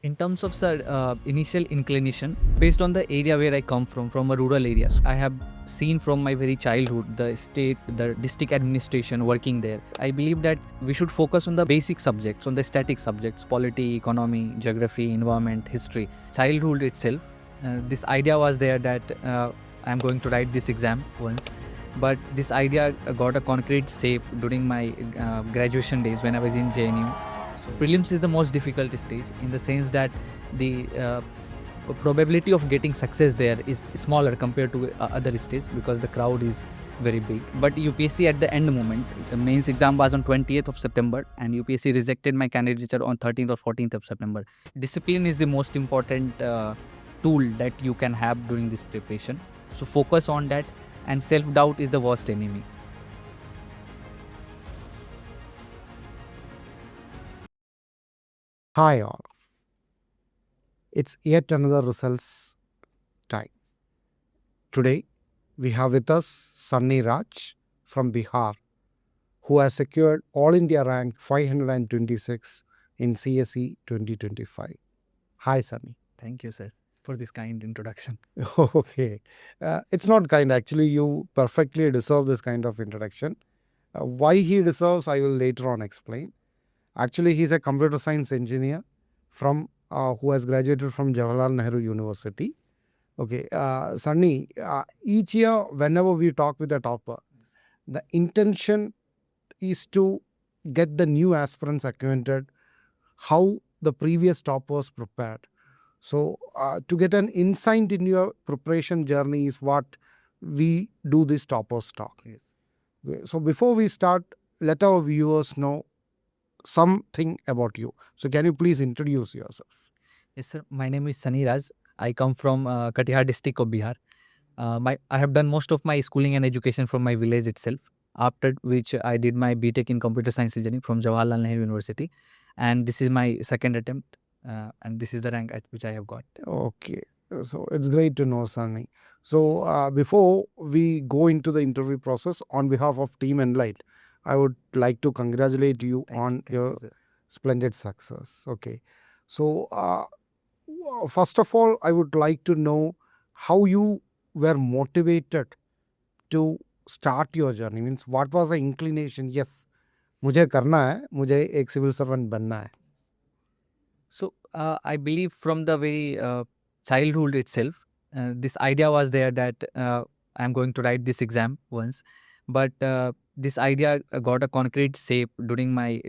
In terms of initial inclination, based on the area where I come from a rural area, so I have seen from my very childhood the district administration working there. I believe that we should focus on the basic subjects, on the static subjects, polity, economy, geography, environment, history. Childhood itself, this idea was there that I'm going to write this exam once. But this idea got a concrete shape during my graduation days when I was in JNU. So prelims is the most difficult stage in the sense that the probability of getting success there is smaller compared to other stages because the crowd is very big. But UPSC at the end moment, the mains exam was on 20th of September and UPSC rejected my candidature on 13th or 14th of September. Discipline is the most important tool that you can have during this preparation. So focus on that, and self-doubt is the worst enemy. Hi all. It's yet another results time. Today we have with us Sunny Raj from Bihar, who has secured All India rank 526 in CSE 2025. Hi Sunny. Thank you, sir, for this kind introduction. Okay. It's not kind, actually. You perfectly deserve this kind of introduction. Why he deserves, I will later on explain. Actually, he's a computer science engineer from who has graduated from Jawaharlal Nehru University. Okay, Sunny, each year whenever we talk with a topper, the intention is to get the new aspirants acquainted how the previous toppers prepared. So to get an insight in your preparation journey is what we do this toppers talk. Yes. So before we start, let our viewers know something about you. So can you please introduce yourself? Yes, sir. My name is Sunny Raj. I come from Katihar district of Bihar. I have done most of my schooling and education from my village itself. After which I did my BTech in computer science engineering from Jawaharlal Nehru University, and this is my second attempt, and this is the rank at which I have got. Okay, so it's great to know, Sunny. So before we go into the interview process, on behalf of Team Enlite, I would like to congratulate you on your splendid success. Okay, so first of all, I would like to know how you were motivated to start your journey. Means what was the inclination? Yes, मुझे करना है, मुझे एक civil servant बनना है. So I believe from the very childhood itself, this idea was there that I'm going to write this exam once. But this idea got a concrete shape during my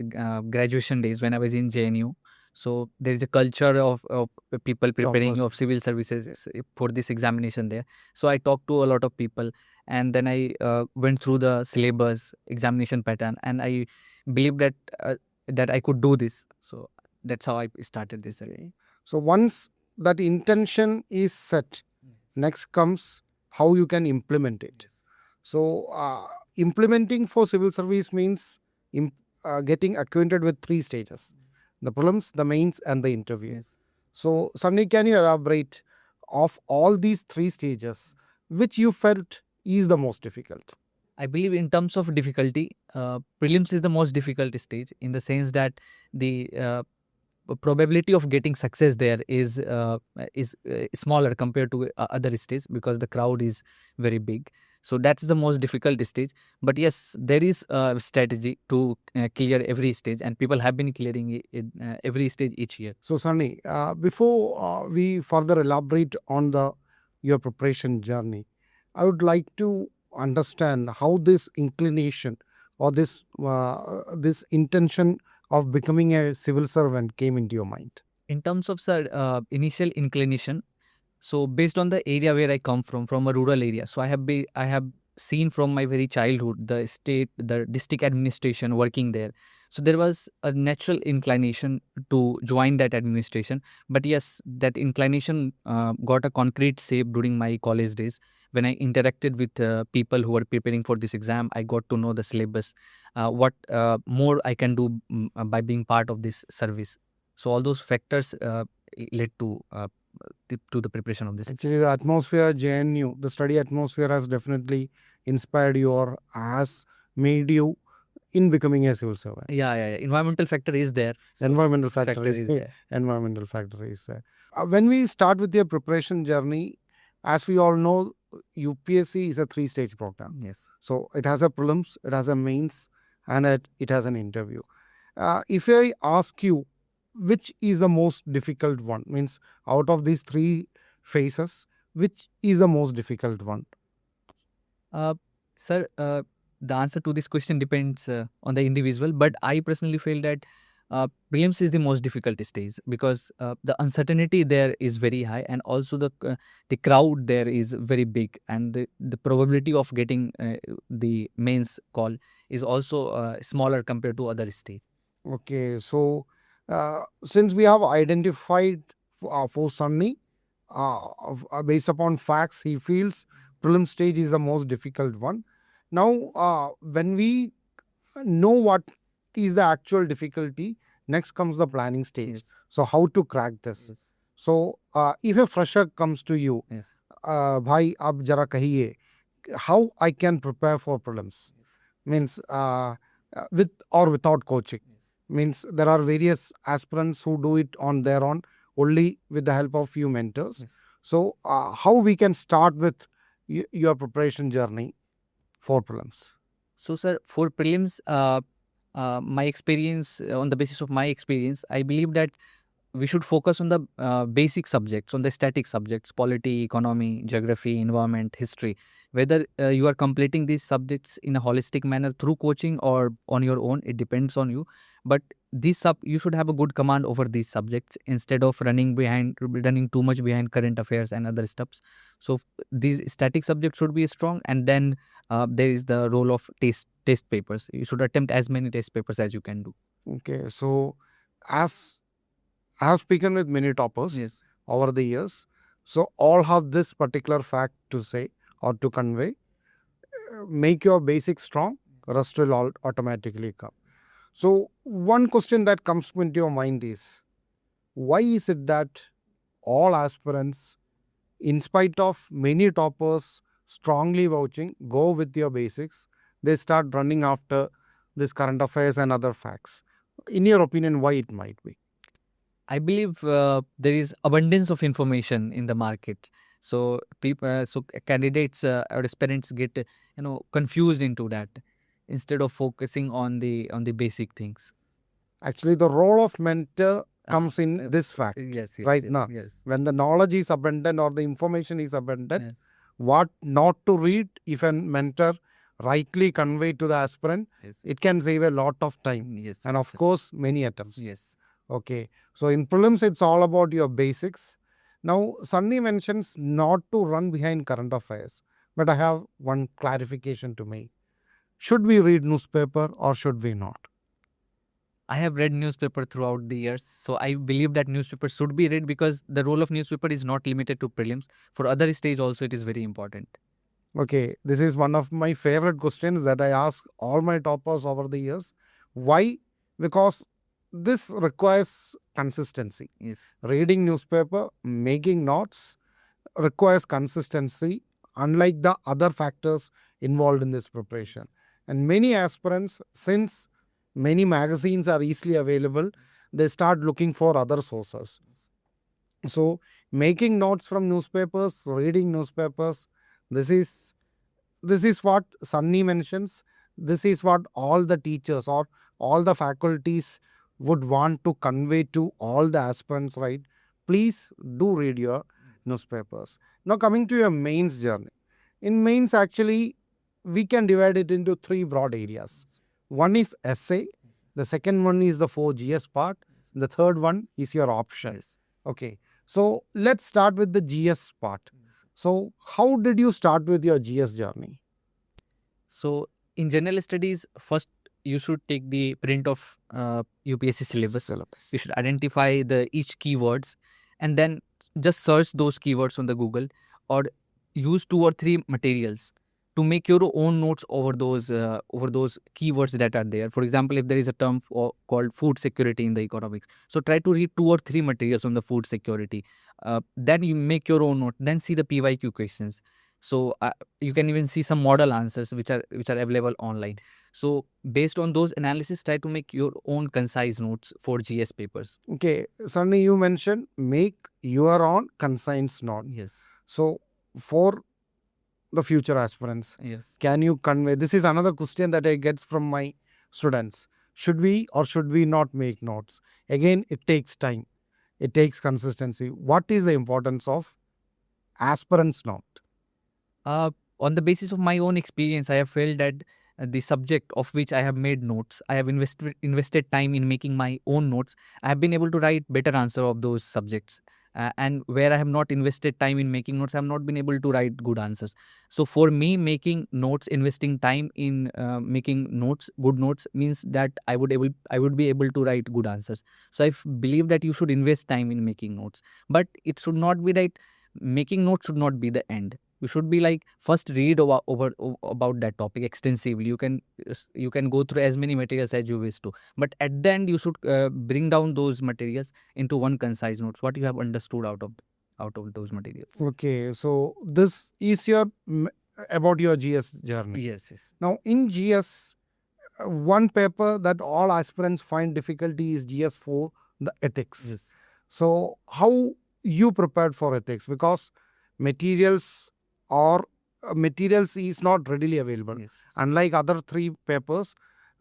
graduation days when I was in JNU. So there is a culture of people preparing of civil services for this examination there. So I talked to a lot of people, and then I went through the syllabus, examination pattern, and I believed that that I could do this. So that's how I started this journey. So once that intention is set, next comes how you can implement it. So implementing for civil service means getting acquainted with three stages: the prelims, the mains, and the interview. Yes. So Sunny, can you elaborate of all these three stages, which you felt is the most difficult? I believe in terms of difficulty, prelims is the most difficult stage in the sense that the probability of getting success there is smaller compared to other stages because the crowd is very big. So that's the most difficult stage. But yes, there is a strategy to clear every stage, and people have been clearing every stage each year. So Sunny, before we further elaborate on your preparation journey, I would like to understand how this inclination or this intention of becoming a civil servant came into your mind. In terms of initial inclination, so based on the area where I come from a rural area, so I have seen from my very childhood the district administration working there. So there was a natural inclination to join that administration. But yes, that inclination got a concrete shape during my college days when I interacted with people who were preparing for this exam. I got to know the syllabus, what more I can do by being part of this service. So all those factors led to the preparation of this. Actually, the atmosphere, JNU, the study atmosphere has definitely inspired you or has made you in becoming a civil servant. Yeah. Environmental factor is there. So Environmental factor is there. environmental factor is there. When we start with your preparation journey, as we all know, UPSC is a 3-stage program. Yes. So it has a prelims, it has a mains, and it has an interview. If I ask you, which is the most difficult one? Means out of these 3 phases, which is the most difficult one? Sir, the answer to this question depends on the individual, but I personally feel that prelims is the most difficult stage because the uncertainty there is very high, and also the crowd there is very big, and the probability of getting the mains call is also smaller compared to other stage. Okay, so since we have identified for Sunny, based upon facts, he feels prelim stage is the most difficult one. Now, when we know what is the actual difficulty, next comes the planning stage. Yes. So how to crack this? Yes. So if a fresher comes to you, Yes. bhai, ab jara kahiye, how I can prepare for prelims? Means with or without coaching. Means there are various aspirants who do it on their own, only with the help of few mentors. Yes. So how we can start with your preparation journey for prelims? So, sir, for prelims, my experience, on the basis of my experience, I believe that we should focus on the basic subjects, on the static subjects, polity, economy, geography, environment, history. Whether you are completing these subjects in a holistic manner through coaching or on your own, it depends on you. But you should have a good command over these subjects instead of running too much behind current affairs and other stuffs. So these static subjects should be strong, and then there is the role of test papers. You should attempt as many test papers as you can do. Okay, so as I have spoken with many toppers Yes. over the years, so all have this particular fact to say or to convey. Make your basics strong, rest will all automatically come. So one question that comes into your mind is, why is it that all aspirants, in spite of many toppers strongly vouching, go with your basics, they start running after this current affairs and other facts? In your opinion, why it might be? I believe there is abundance of information in the market. So candidates or aspirants get confused into that instead of focusing on the basic things. Actually, the role of mentor comes in this fact. Yes. Right now. Yes. When the knowledge is abundant or the information is abundant, Yes. what not to read, if a mentor rightly convey to the aspirant, Yes. it can save a lot of time. Yes. And of course, many attempts. Yes. Okay. So in prelims, it's all about your basics. Now, Sunny mentions not to run behind current affairs. But I have one clarification to make. Should we read newspaper or should we not? I have read newspaper throughout the years, so I believe that newspaper should be read because the role of newspaper is not limited to prelims. For other stage also, it is very important. Okay, this is one of my favorite questions that I ask all my toppers over the years. Why? Because this requires consistency. Yes. Reading newspaper, making notes requires consistency, unlike the other factors involved in this preparation. And many aspirants, since many magazines are easily available, they start looking for other sources. So, making notes from newspapers, reading newspapers, this is what Sunny mentions. This is what all the teachers or all the faculties would want to convey to all the aspirants, right? Please do read your newspapers. Now, coming to your mains journey. In mains, actually, we can divide it into 3 broad areas. One is essay, the second one is the 4 GS part, the third one is your options. Okay, so let's start with the GS part. So, how did you start with your GS journey? So, in general studies, first you should take the print of UPSC syllabus. You should identify the each keywords, and then just search those keywords on the Google, or use 2 or 3 materials to make your own notes over those keywords that are there. For example, if there is a term called food security in the economics, so try to read 2 or 3 materials on the food security. Then you make your own note. Then see the PYQ questions. So you can even see some model answers which are available online. So based on those analysis, try to make your own concise notes for GS papers. Okay, Sunny, you mentioned make your own concise note. Yes. So for the future aspirants, Yes. can you convey? This is another question that I get from my students. Should we or should we not make notes? Again, it takes time. It takes consistency. What is the importance of aspirants note? On the basis of my own experience, I have felt that the subject of which I have made notes, I have invested time in making my own notes. I have been able to write better answer of those subjects. And where I have not invested time in making notes, I have not been able to write good answers. So for me, making notes, investing time in making notes, good notes, means that I would be able to write good answers. So I believe that you should invest time in making notes, but it should not be that making notes should not be the end. You should be like first read about that topic extensively. You can go through as many materials as you wish to, but at the end you should bring down those materials into one concise notes, what you have understood out of those materials. Okay, so this is your about your GS journey. Yes. Now in GS, one paper that all aspirants find difficulty is GS4, the ethics. Yes. So how you prepared for ethics? Because materials is not readily available. Yes. Unlike other three papers,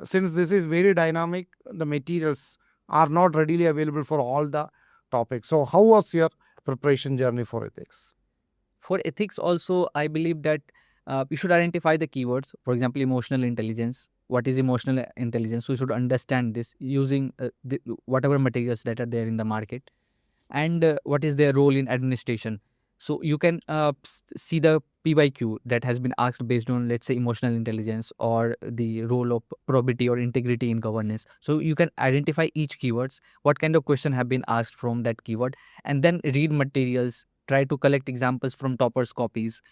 since this is very dynamic, the materials are not readily available for all the topics. So how was your preparation journey for ethics? For ethics also, I believe that you should identify the keywords. For example, emotional intelligence. What is emotional intelligence? So you should understand this using whatever materials that are there in the market. And what is their role in administration. So you can see the PYQ that has been asked based on, let's say, emotional intelligence or the role of probity or integrity in governance. So you can identify each keywords, what kind of question have been asked from that keyword, and then read materials, try to collect examples from toppers copies.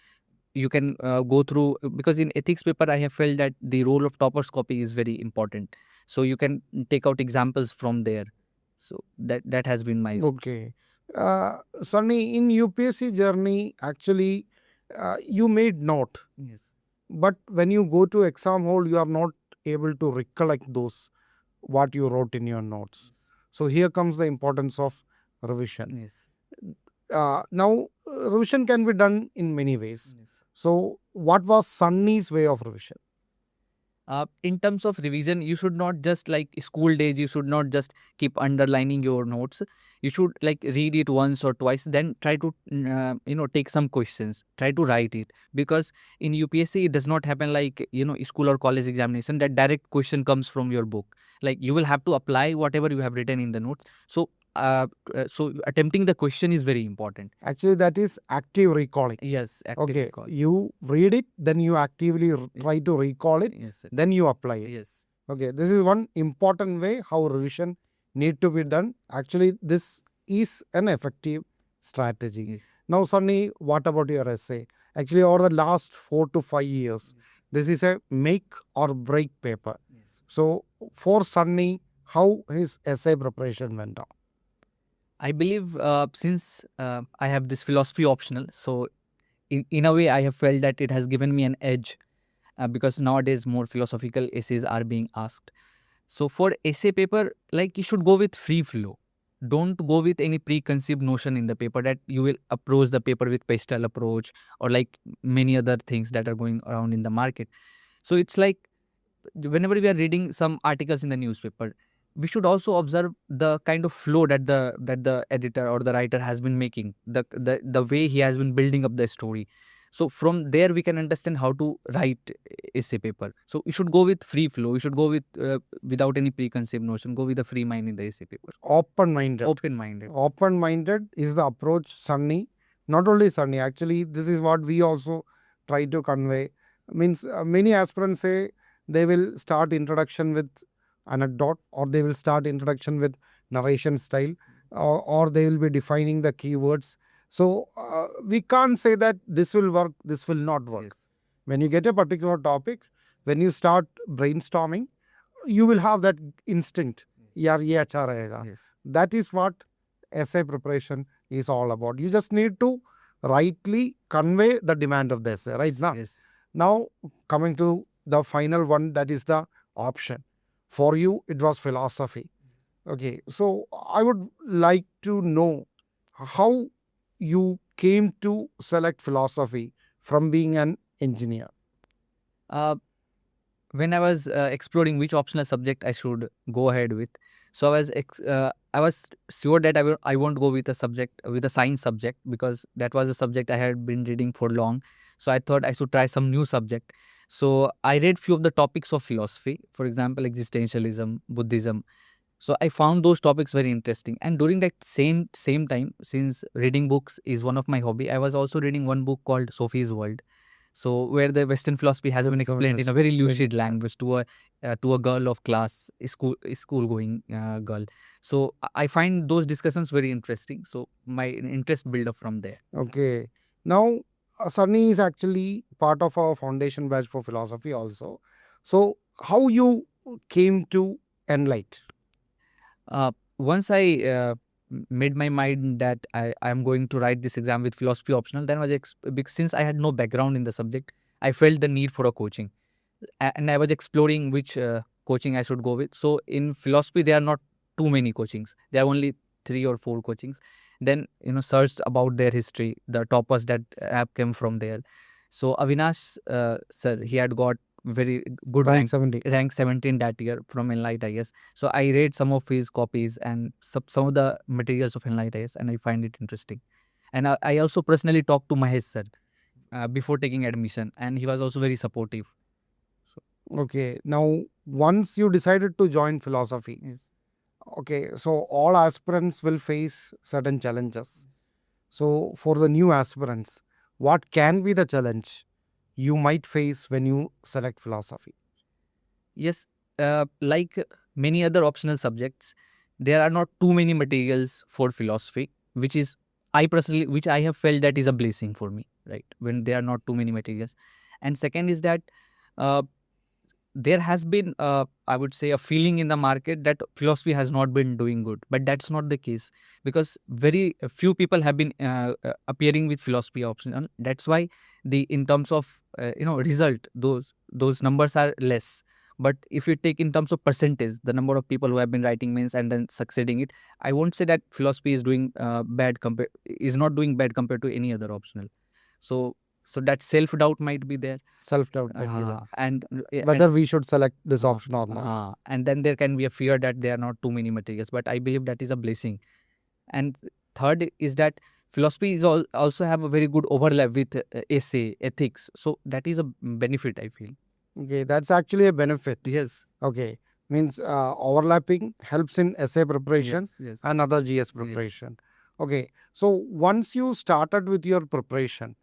You can go through, because in ethics paper I have felt that the role of toppers copy is very important. So you can take out examples from there. So that has been my Okay. Sunny, in UPSC journey, actually, you made note, Yes. but when you go to exam hall, you are not able to recollect those what you wrote in your notes. So here comes the importance of revision. Yes. Now, revision can be done in many ways. Yes. So, what was Sunny's way of revision? In terms of revision, you should not just like school days, you should not just keep underlining your notes. You should like read it once or twice, then try to take some questions, try to write it. Because in UPSC it does not happen like school or college examination that direct question comes from your book. Like you will have to apply whatever you have written in the notes. So attempting the question is very important. Actually, that is active recalling. Yes, active Okay, recall. you read it, then you actively try to recall it, Yes, sir. then you apply it. Yes. Okay, this is one important way how revision need to be done. Actually, this is an effective strategy. Yes. Now, Sunny, what about your essay? Actually, over the last 4 to 5 years, this is a make or break paper. Yes. So, for Sunny, how his essay preparation went on? I believe since I have this philosophy optional, so in a way I have felt that it has given me an edge because nowadays more philosophical essays are being asked. So for essay paper, like you should go with free flow. Don't go with any preconceived notion in the paper that you will approach the paper with pastel approach or like many other things that are going around in the market. So it's like whenever we are reading some articles in the newspaper, we should also observe the kind of flow that the editor or the writer has been making, the way he has been building up the story. So from there we can understand how to write essay paper. So you should go with free flow. You should go with without any preconceived notion. Go with a free mind in the essay paper. Open-minded. Open-minded. Open-minded is the approach, Sunny. Not only Sunny, actually, this is what we also try to convey. Means many aspirants say they will start introduction with anecdote, or they will start introduction with narration style, or they will be defining the keywords. So we can't say that this will work, this will not work. Yes. When you get a particular topic, when you start brainstorming, you will have that instinct. Yaar, ye acha rahega. Yes. That is what essay preparation is all about. You just need to rightly convey the demand of the essay, right? Yes. Now, coming to the final one, that is the option. For you, it was philosophy. Okay, so I would like to know how you came to select philosophy from being an engineer. Uh, when I was exploring which optional subject I should go ahead with, so I was sure that I won't go with a science subject, because that was a subject I had been reading for long. So I thought I should try some new subject. So I read few of the topics of philosophy, for example, existentialism, Buddhism. So I found those topics very interesting. And during that same time, since reading books is one of my hobby, I was also reading one book called Sophie's World. So where the Western philosophy has been explained in a very lucid language to a girl of class, school going girl. So I find those discussions very interesting. So my interest built up from there. Okay. Now, Sunny is actually part of our foundation batch for philosophy also. So, how you came to Enlite? Once I made my mind that I am going to write this exam with philosophy optional, then since I had no background in the subject, I felt the need for a coaching. And I was exploring which coaching I should go with. So in philosophy, there are not too many coachings. There are only 3 or 4 coachings. Then, searched about their history, the toppers that have come from there. So Avinash, sir, he had got very good rank 17 that year from Enlite IAS. So I read some of his copies and some of the materials of Enlite IAS, and I find it interesting. And I also personally talked to Mahesh sir before taking admission, and he was also very supportive. Okay. Now, once you decided to join philosophy, Yes. okay, so all aspirants will face certain challenges. So, for the new aspirants, what can be the challenge you might face when you select philosophy? Yes, like many other optional subjects, there are not too many materials for philosophy, which I have felt that is a blessing for me, right? When there are not too many materials. And second is that uh, there has been, I would say, a feeling in the market that philosophy has not been doing good, but that's not the case, because very few people have been appearing with philosophy optional. That's why in terms of result, those numbers are less. But if you take in terms of percentage, the number of people who have been writing mains and then succeeding it, I won't say that philosophy is doing is not doing bad compared to any other optional. So that self doubt might be there. Self-doubt might be there. And Whether we should select this option or not. and then there can be a fear that there are not too many materials, but I believe that is a blessing. And third is that philosophy is also have a very good overlap with essay, ethics, so that is a benefit, I feel. Okay, that's actually a benefit. Yes. Okay, means overlapping helps in essay preparation Yes. and other GS preparation. Okay, so once you started with your preparation,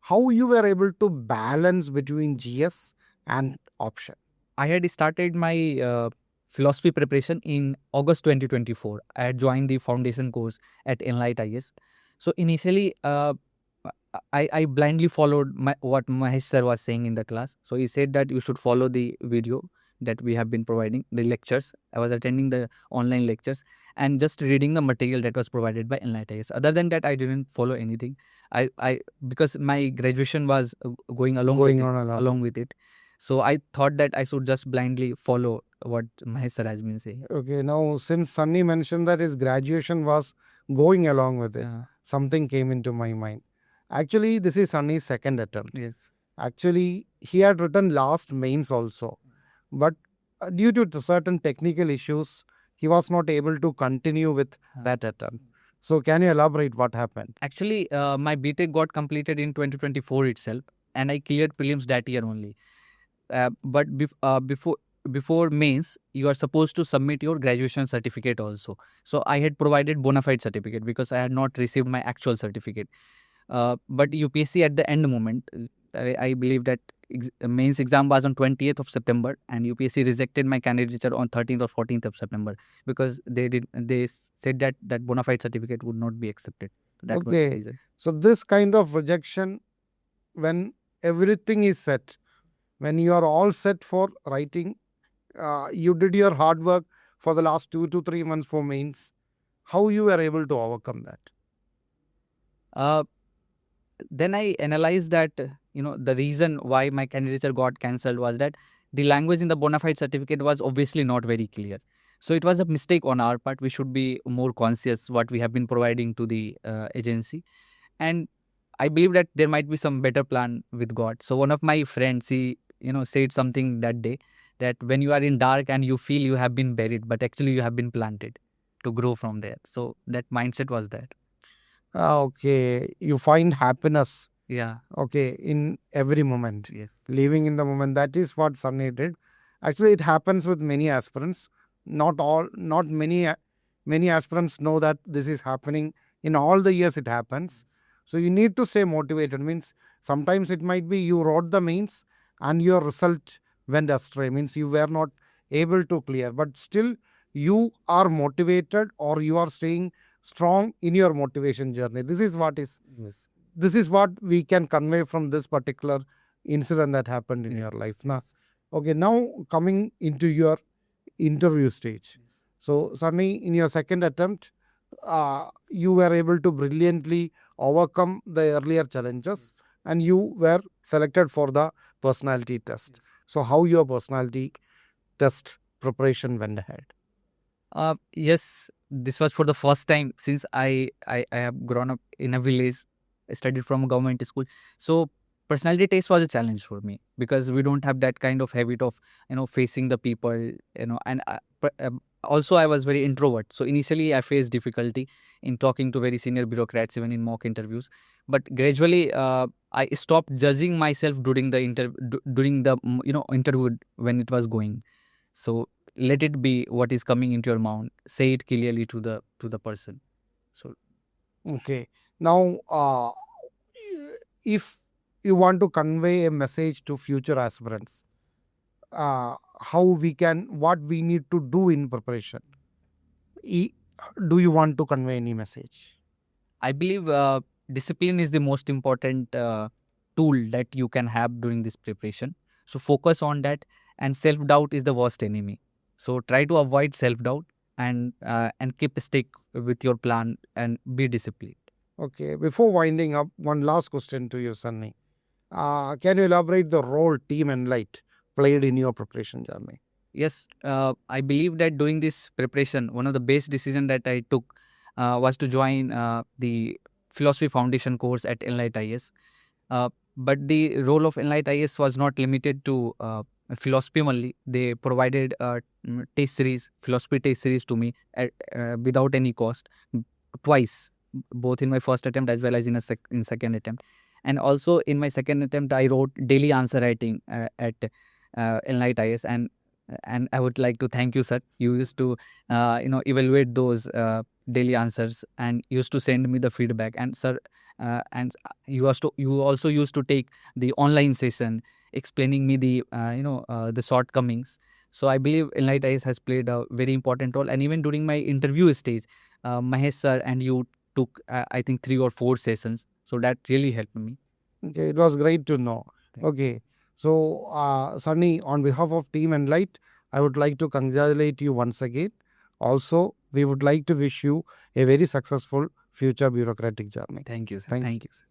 how you were able to balance between GS and option? I had started my philosophy preparation in August 2024. I had joined the foundation course at Enlite IAS. So initially, I blindly followed what Mahesh sir was saying in the class. So he said that you should follow the video that we have been providing, the lectures. I was attending the online lectures and just reading the material that was provided by Enlite IAS. Other than that, I didn't follow anything. I because my graduation was going along with it. So I thought that I should just blindly follow what Mahesh sir has been saying. Okay, now since Sunny mentioned that his graduation was going along with it, something came into my mind. Actually, this is Sunny's second attempt. Yes. Actually, he had written last mains also, but due to certain technical issues, he was not able to continue with that attempt. So, can you elaborate what happened? Actually, my BTech got completed in 2024 itself, and I cleared prelims that year only. But before mains, you are supposed to submit your graduation certificate also. So I had provided bona fide certificate because I had not received my actual certificate. But UPSC at the end moment, I believe that mains exam was on 20th of September, and UPSC rejected my candidature on 13th or 14th of September because they said that bona fide certificate would not be accepted. That was the Okay, reason. so this kind of rejection, when everything is set, when you are all set for writing, you did your hard work for the last 2 to 3 months for mains, how you were able to overcome that? Then I analyzed that the reason why my candidature got cancelled was that the language in the bona fide certificate was obviously not very clear. So it was a mistake on our part. We should be more conscious what we have been providing to the agency. And I believe that there might be some better plan with God. So one of my friends, he said something that day, that when you are in dark and you feel you have been buried, but actually you have been planted to grow from there. So that mindset was that. Okay, you find happiness, Yeah. okay, in every moment. Yes. Living in the moment. That is what Sunny did. Actually, it happens with many aspirants. Not many aspirants know that this is happening. In all the years it happens. So you need to stay motivated. Means sometimes it might be you wrote the mains and your result went astray. Means you were not able to clear. But still you are motivated, or you are staying strong in your motivation journey. This is what is Yes. this is what we can convey from this particular incident that happened in your life. Now, okay, now coming into your interview stage. So, Sunny, in your second attempt, you were able to brilliantly overcome the earlier challenges, and you were selected for the personality test. So, how your personality test preparation went ahead? Yes, this was for the first time since I have grown up in a village. I studied from a government school. So personality test was a challenge for me because we don't have that kind of habit of facing the people, and also I was very introvert. So initially I faced difficulty in talking to very senior bureaucrats, even in mock interviews. But gradually I stopped judging myself during the interview when it was going. So let it be what is coming into your mouth. Say it clearly to the person. So Okay. Now, if you want to convey a message to future aspirants, what we need to do in preparation? E- Do you want to convey any message? I believe discipline is the most important tool that you can have during this preparation. So focus on that, and self doubt is the worst enemy. So try to avoid self doubt, and keep stick with your plan and be disciplined. Okay. Before winding up, one last question to you, Sunny. Can you elaborate the role Team Enlite played in your preparation journey? Yes, I believe that during this preparation, one of the best decision that I took was to join the philosophy foundation course at Enlite IAS. But the role of Enlite IAS was not limited to philosophy only. They provided test series, philosophy test series to me without any cost, twice, both in my first attempt as well as in second attempt. And also in my second attempt, I wrote daily answer writing at Enlite IAS, and I would like to thank you, sir. You used to evaluate those daily answers and used to send me the feedback. And sir, and you also used to take the online session explaining me the shortcomings. So I believe Enlight IAS has played a very important role. And even during my interview stage, Mahesh sir and you took I think 3 or 4 sessions. So that really helped me. Okay, it was great to know. Thank you. Okay, so Sunny, on behalf of Team Enlight, I would like to congratulate you once again. Also, we would like to wish you a very successful future bureaucratic journey. Thank you, sir. Thank Thank you, sir.